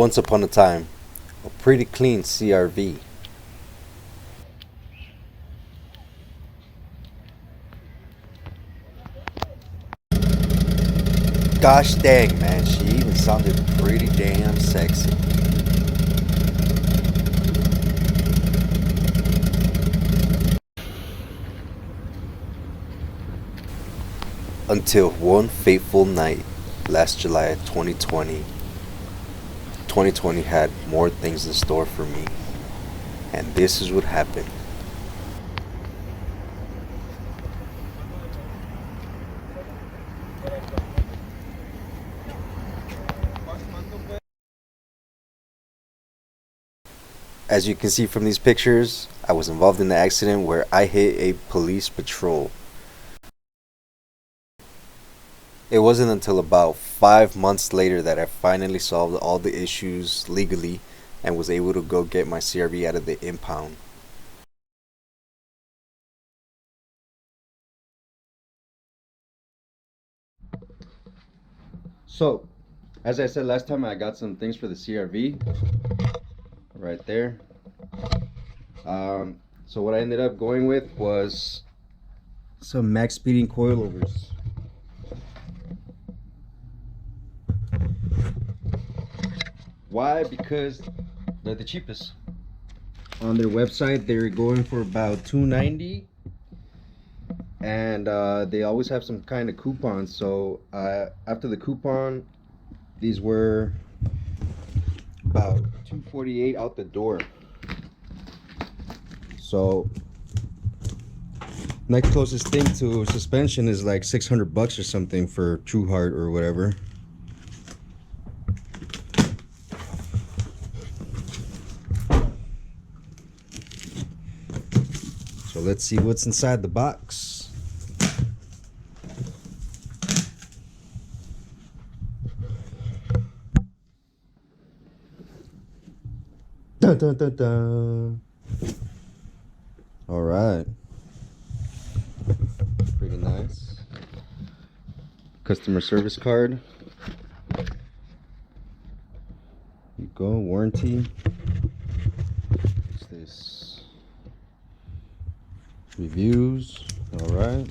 Once upon a time, a pretty clean CRV. Gosh dang, man, she even sounded pretty damn sexy. Until one fateful night, last July 2020. 2020 had more things in store for me. And this is what happened. As you can see from these pictures, I was involved in an accident where I hit a police patrol. It wasn't until about 5 months later that I finally solved all the issues legally and was able to go get my CRV out of the impound. So, as I said last time, I got some things for the CRV right there. So what I ended up going with was some Maxpeeding coilovers. Why? Because they're the cheapest. On their website, they're going for about $2.90, and they always have some kind of coupon. So after the coupon, these were about $2.48 out the door. So next closest thing to suspension is like $600 or something for True Heart or whatever. So let's see what's inside the box. Dun, dun, dun, dun. All right, pretty nice. Customer service card. Here you go, warranty. What's this? Reviews. All right.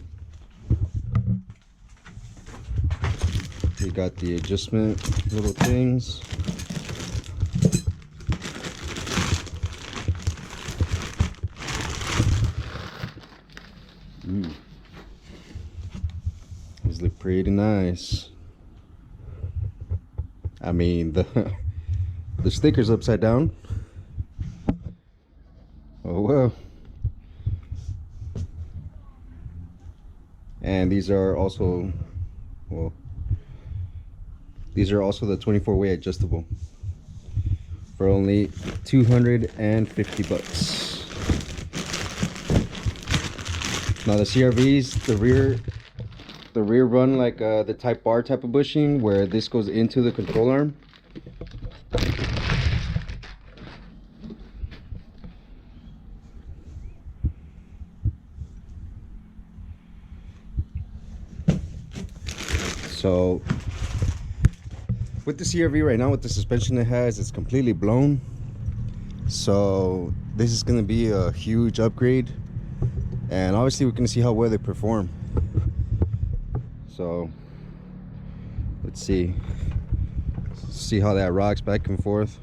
We got the adjustment little things. These look pretty nice. I mean, the sticker's upside down. Oh well. And these are also, well, these are also the 24-way adjustable for only $250. Now the CRVs, the rear run like the Type R type of bushing, where this goes into the control arm. So with the CRV right now, with the suspension it has, it's completely blown. So this is going to be a huge upgrade, and obviously we're going to see how well they perform. So let's see how that rocks back and forth.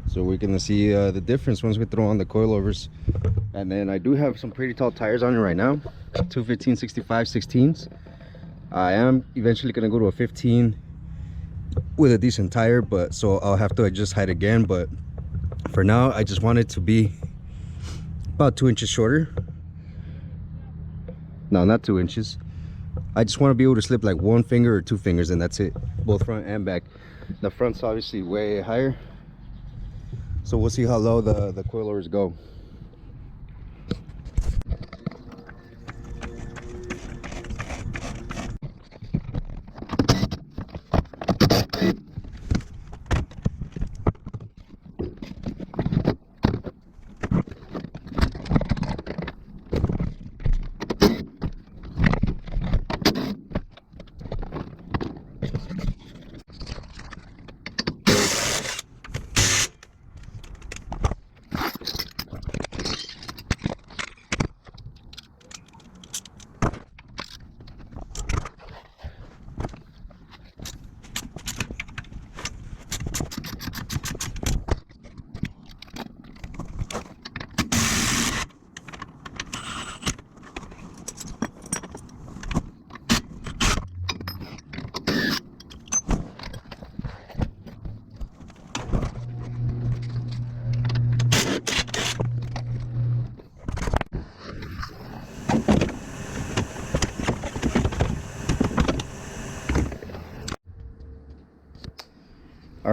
So we're going to see the difference once we throw on the coilovers. And then I do have some pretty tall tires on it right now, 215/65 16s. I am eventually going to go to a 15 with a decent tire, but so I'll have to adjust height again. But for now, I just want it to be about 2 inches shorter. No, not 2 inches. I just want to be able to slip like 1 finger or 2 fingers, and that's it, both front and back. The front's obviously way higher, so we'll see how low the coilovers go.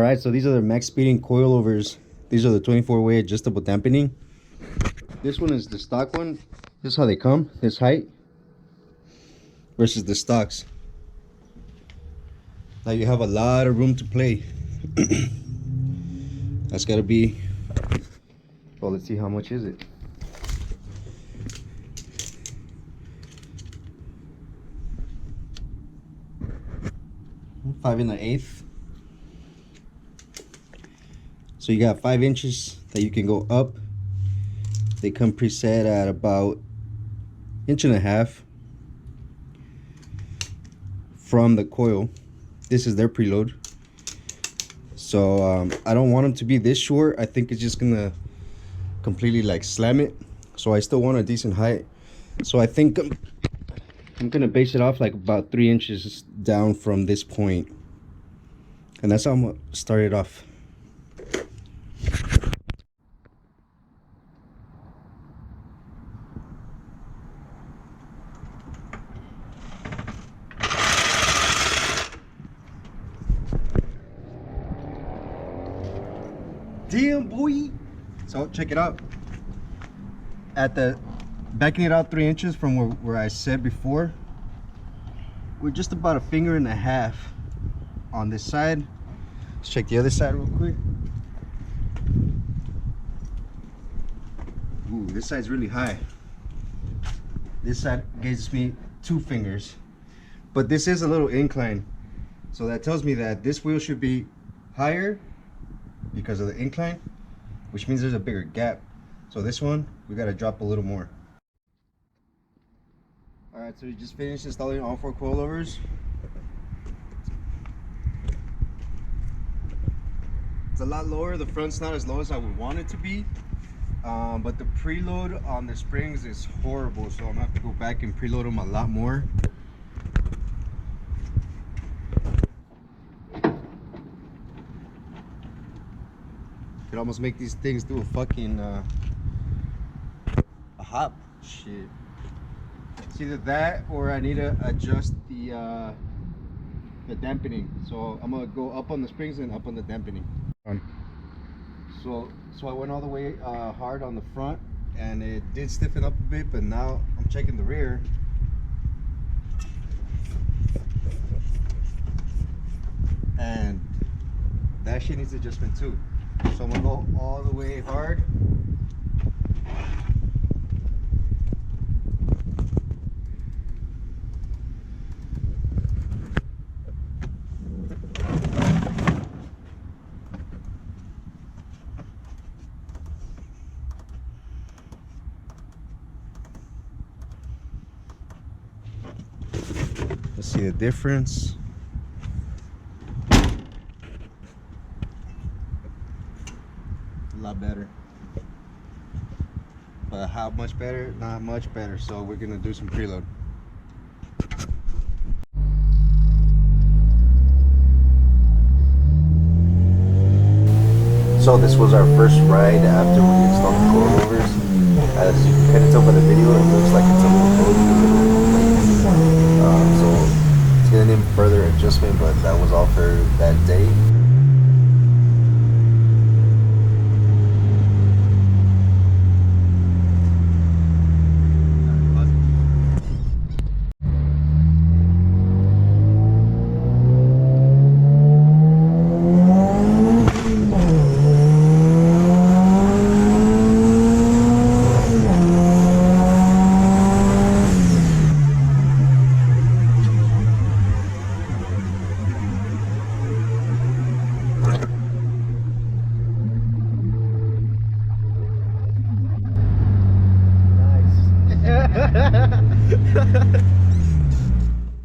Alright, so these are the Maxpeeding coilovers. These are the 24-way adjustable dampening. This one is the stock one. This is how they come, this height versus the stocks. Now you have a lot of room to play. That's gotta be, well, let's see, how much is it? Five and an eighth. So you got 5 inches that you can go up. They come preset at about 1.5 inches from the coil. This is their preload. So I don't want them to be this short. I think it's just gonna completely like slam it. So I still want a decent height. So I think I'm gonna base it off like about 3 inches down from this point. And that's how I'm gonna start it off. Damn, boy. So check it out. At the backing it out 3 inches from where I said before, we're just about 1.5 fingers on this side. Let's check the other side real quick. Ooh, this side's really high. This side gives me 2 fingers, but this is a little incline, so that tells me that this wheel should be higher because of the incline, which means there's a bigger gap. So this one, we got to drop a little more. All right, so we just finished installing all 4 coilovers. It's a lot lower. The front's not as low as I would want it to be, but the preload on the springs is horrible, so I'm gonna have to go back and preload them a lot more. Could almost make these things do a fucking a hop. Shit. It's either that or I need to adjust the dampening. So I'm gonna go up on the springs and up on the dampening. So I went all the way hard on the front, and it did stiffen up a bit, but now I'm checking the rear. And that shit needs adjustment too. So I'm gonna go all the way hard. Let's see the difference. A lot better, but how much better? Not much better. So we're gonna do some preload. So this was our first ride after we installed the coilovers. As you can kind of tell by the video, it looks like it's a little cold. So it's gonna need further adjustment, but that was all for that day.